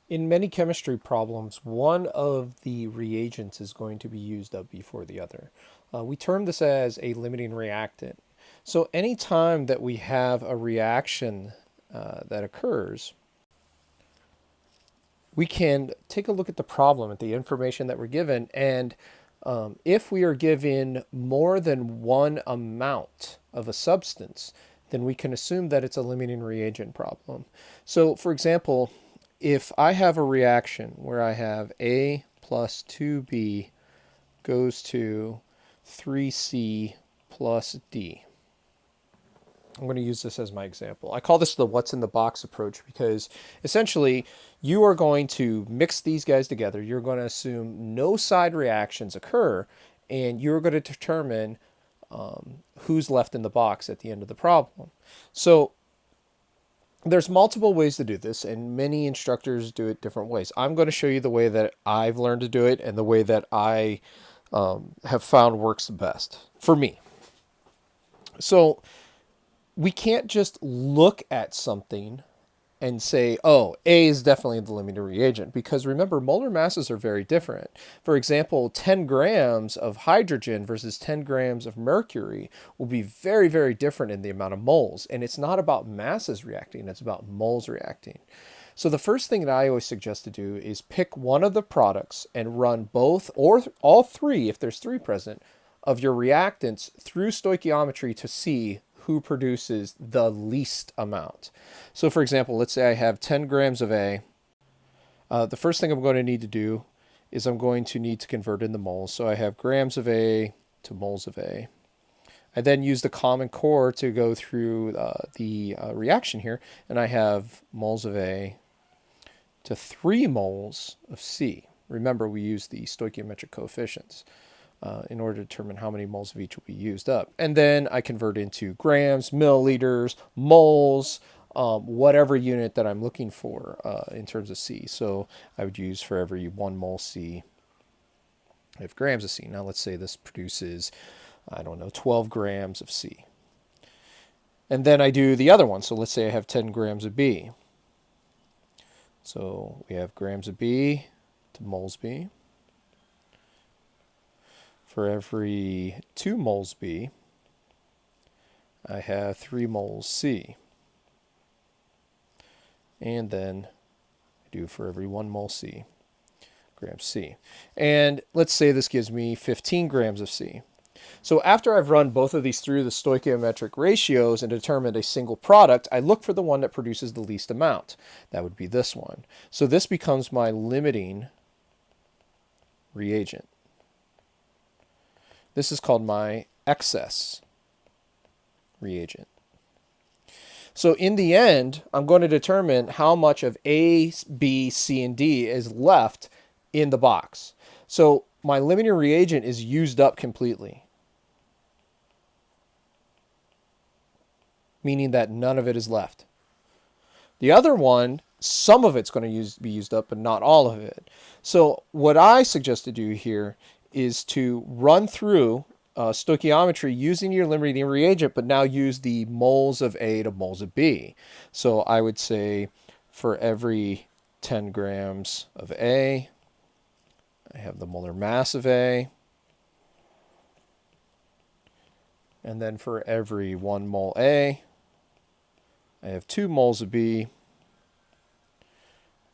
In many chemistry problems, one of the reagents is going to be used up before the other. We term this as a limiting reactant. So anytime that we have a reaction that occurs, we can take a look at the problem, at the information that we're given, and if we are given more than one amount of a substance, then we can assume that it's a limiting reagent problem. So, for example, if I have a reaction where I have A plus 2B goes to 3C plus D, I'm going to use this as my example. I call this the what's in the box approach because essentially you are going to mix these guys together. You're going to assume no side reactions occur, and you're going to determine who's left in the box at the end of the problem. So there's multiple ways to do this, and many instructors do it different ways. I'm going to show you the way that I've learned to do it and the way that I have found works the best for me. So we can't just look at something and say, oh, A is definitely the limiting reagent, because remember, molar masses are very different. For example, 10 grams of hydrogen versus 10 grams of mercury will be very, very different in the amount of moles. And it's not about masses reacting, it's about moles reacting. So the first thing that I always suggest to do is pick one of the products and run both or all three, if there's three present, of your reactants through stoichiometry to see who produces the least amount. So for example, let's say I have 10 grams of A. The first thing I'm going to need to do is I'm going to need to convert into moles. So I have grams of A to moles of A. I then use the common core to go through the reaction here, and I have moles of A to 3 moles of C. Remember, we use the stoichiometric coefficients in order to determine how many moles of each will be used up. And then I convert into grams, milliliters, moles, whatever unit that I'm looking for in terms of C. So I would use for every 1 mole C, I have grams of C. Now let's say this produces, I don't know, 12 grams of C. And then I do the other one. So let's say I have 10 grams of B. So we have grams of B to moles B. For every 2 moles B, I have 3 moles C. And then I do for every 1 mole C, grams C. And let's say this gives me 15 grams of C. So after I've run both of these through the stoichiometric ratios and determined a single product, I look for the one that produces the least amount. That would be this one. So this becomes my limiting reagent. This is called my excess reagent. So in the end, I'm going to determine how much of A, B, C, and D is left in the box. So my limiting reagent is used up completely, meaning that none of it is left. The other one, some of it's going to be used up, but not all of it. So what I suggest to do here is to run through stoichiometry using your limiting reagent, but now use the moles of A to moles of B. So I would say for every 10 grams of A, I have the molar mass of A. And then for every 1 mole A, I have 2 moles of B.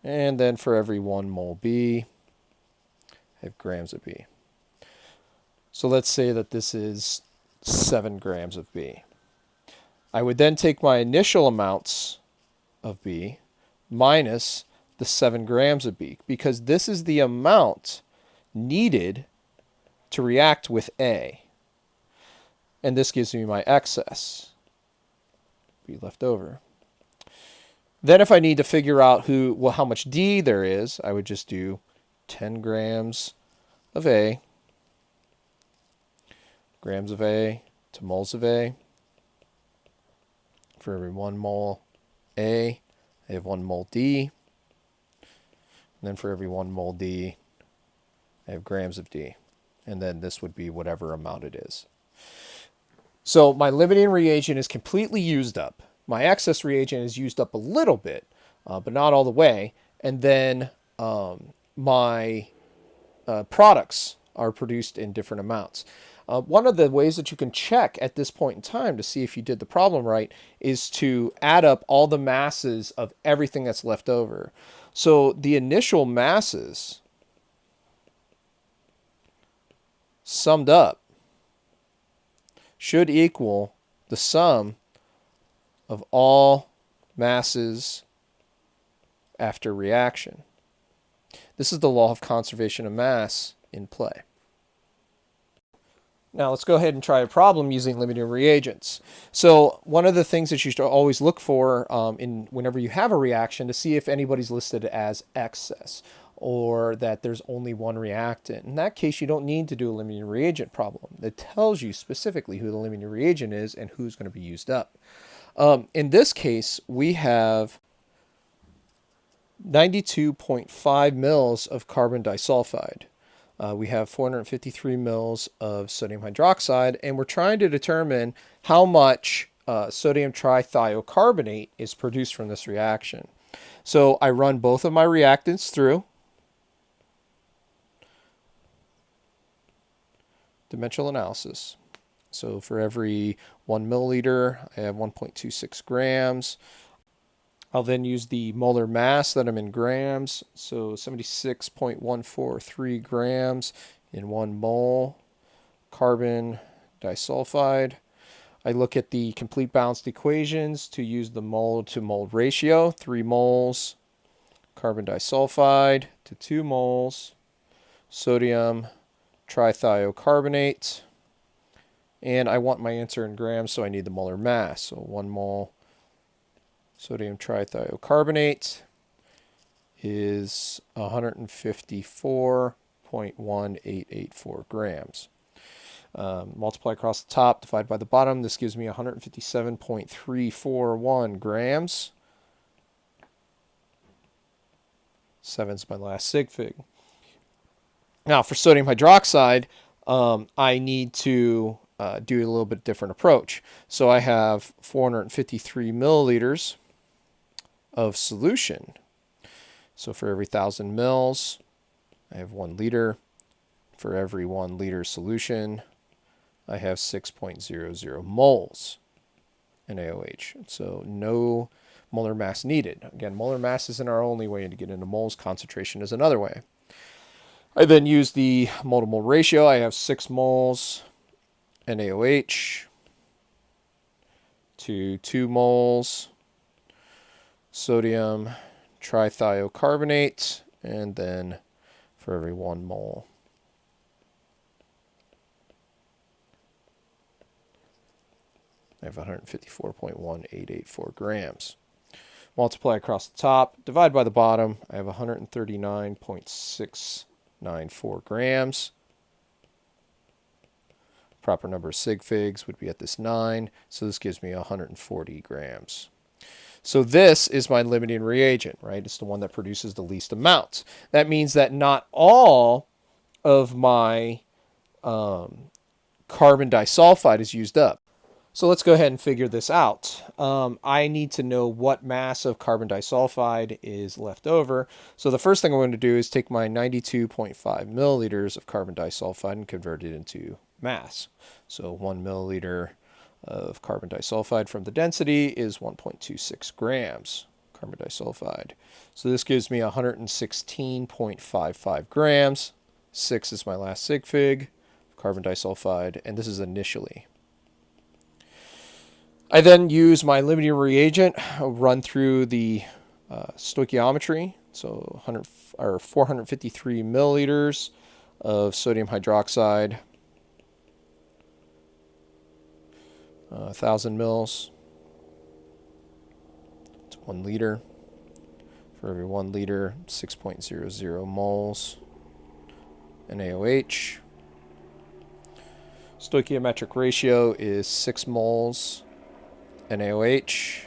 And then for every 1 mole B, I have grams of B. So let's say that this is 7 grams of B. I would then take my initial amounts of B minus the 7 grams of B, because this is the amount needed to react with A. And this gives me my excess, B left over. Then if I need to figure out how much D there is, I would just do 10 grams of A, grams of A to moles of A. For every 1 mole A, I have 1 mole D. And then for every 1 mole D, I have grams of D. And then this would be whatever amount it is. So my limiting reagent is completely used up. My excess reagent is used up a little bit, but not all the way. and then my products are produced in different amounts. One of the ways that you can check at this point in time to see if you did the problem right is to add up all the masses of everything that's left over. So the initial masses summed up should equal the sum of all masses after reaction. This is the law of conservation of mass in play. Now let's go ahead and try a problem using limiting reagents. So one of the things that you should always look for whenever you have a reaction to see if anybody's listed as excess or that there's only one reactant. In that case, you don't need to do a limiting reagent problem. It tells you specifically who the limiting reagent is and who's going to be used up. In this case, we have 92.5 mils of carbon disulfide. We have 453 mils of sodium hydroxide, and we're trying to determine how much sodium trithiocarbonate is produced from this reaction. So I run both of my reactants through. Dimensional analysis. So for every 1 milliliter, I have 1.26 grams. I'll then use the molar mass that I'm in grams, so 76.143 grams in 1 mole carbon disulfide. I look at the complete balanced equations to use the mole to mole ratio, 3 moles carbon disulfide to 2 moles sodium trithiocarbonate. And I want my answer in grams, so I need the molar mass. So 1 mole sodium trithiocarbonate is 154.1884 grams. Multiply across the top, divide by the bottom. This gives me 157.341 grams. 7 is my last sig fig. Now for sodium hydroxide, I need to do a little bit different approach. So I have 453 milliliters of solution. So for every 1,000 mils, I have 1 liter. For every 1 liter solution, I have 6.00 moles NaOH. So no molar mass needed. Again, molar mass isn't our only way to get into moles. Concentration is another way. I then use the mole to mole ratio. I have 6 moles NaOH to 2 moles sodium trithiocarbonate, and then for every 1 mole I have 154.1884 grams. Multiply across the top, divide by the bottom, I have 139.694 grams. Proper number of sig figs would be at this 9, so this gives me 140 grams. So this is my limiting reagent, right? It's the one that produces the least amount. That means that not all of my carbon disulfide is used up. So let's go ahead and figure this out. I need to know what mass of carbon disulfide is left over. So the first thing I'm going to do is take my 92.5 milliliters of carbon disulfide and convert it into mass. So 1 milliliter of carbon disulfide from the density is 1.26 grams carbon disulfide. So this gives me 116.55 grams. 6 is my last sig fig, carbon disulfide, and this is initially. I then use my limiting reagent, run through the stoichiometry, so 453 milliliters of sodium hydroxide, 1,000 mils, it's 1 liter. For every 1 liter, 6.00 moles NaOH. Stoichiometric ratio is 6 moles NaOH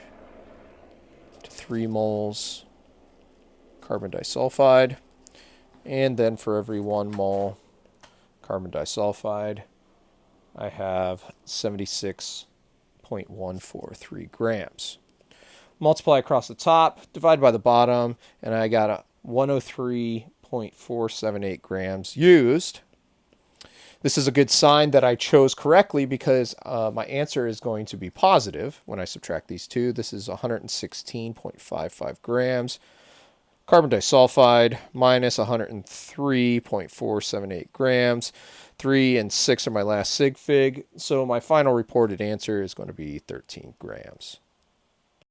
to 3 moles carbon disulfide. And then for every 1 mole carbon disulfide, I have 76.143 grams. multiply across the top, divide by the bottom, and I got a 103.478 grams used. This is a good sign that I chose correctly because my answer is going to be positive when I subtract these two. This is 116.55 grams. Carbon disulfide minus 103.478 grams. 3 and 6 are my last sig fig. So my final reported answer is going to be 13 grams.